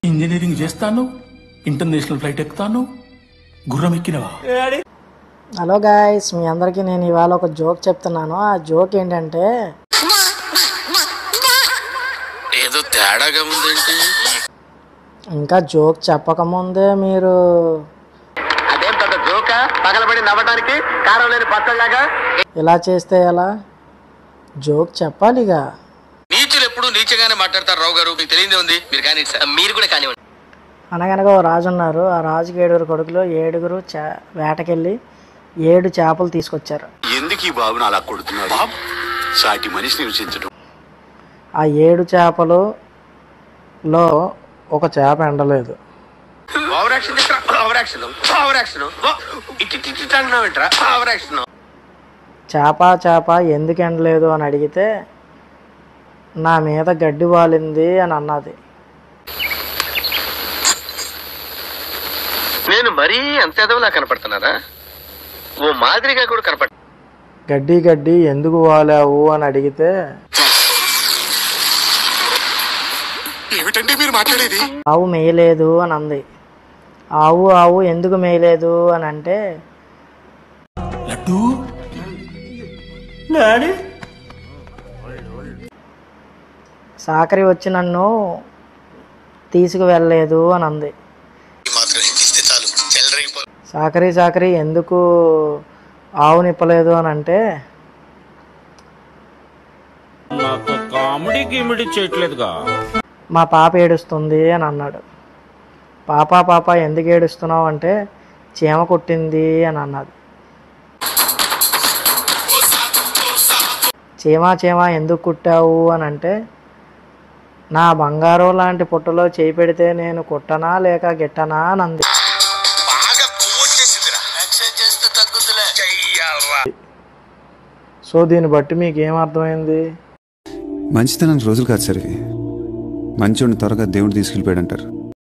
Engineering చేస్తాను, international flight ఎక్కుతాను, గుర్రం ఎక్కినవా? Hello guys, మీ అందరికీ నేను ఇవాళ ఒక జోక్ చెప్తున్నాను. ఆ జోక్ ఏంటంటే, ఏదో తేడాగా ఉందేంటి? ఇంకా జోక్ చెప్పకముందే మీరు అదేం పెద్ద జోక పగలబడి నవ్వడానికి కారం లేని పచ్చళ్ళగా. ఇలా చేస్తే ఎలా? జోక్ చెప్పాలిగా. నీచులు ఎప్పుడు నీచగానే మాట్లాడతారు రావు గారు, మీకు తెలియదే ఉంది. మీరు కానీ మీరు కూడా కానివ్వండి. అనగనగా ఓ రాజు ఉన్నారు. ఆ రాజుకి 7 కొడుకులు. 7 వేటకెళ్ళి 7 చేపలు తీసుకొచ్చారు. ఎందుకు ఈ బాబును అలా కొడుతున్నారు? సాటి మనిషిని రుచించడం. ఆ 7 చేపలలో ఒక చేప ఎండలేదు. చేప ఎందుకు ఎండలేదు అని అడిగితే, నా మీద గడ్డి వాలింది అని అన్నది. నేను మరీ అంత ఎదవలా కనపడుతున్నారా? ఓ మాదిరిగా కూడా కనపడ. గడ్డి ఎందుకు వాలావు అని అడిగితే, ఏమిటండి మీరు మాట్లాడేది? ఆవు మేయలేదు అని అంది. ఆవు ఎందుకు మేయలేదు అని అంటే, లడ్డు డాడీ సాకరి వచ్చి నన్ను తీసుకువెళ్ళలేదు అని అంది. సాకరి ఎందుకు ఆవు నిప్పలేదు అని అంటే, కామెడీ గిమిడీ చేయట్లేదుగా, మా పాప ఏడుస్తుంది అని అన్నాడు. పాప ఎందుకు ఏడుస్తున్నావు అంటే, చీమ కుట్టింది అని అన్నది. చీమ ఎందుకు కుట్టావు అని అంటే, నా బంగారం లాంటి పుట్టలో చేయి పెడితే నేను కుట్టనా లేక గిట్టనా అని అంది. సో దీన్ని బట్టి మీకు ఏం అర్థమైంది? మంచితనానికి రోజులు కాదు సరే, మంచోడిని త్వరగా దేవుడు తీసుకెళ్ళిపోయాడు అంటారు.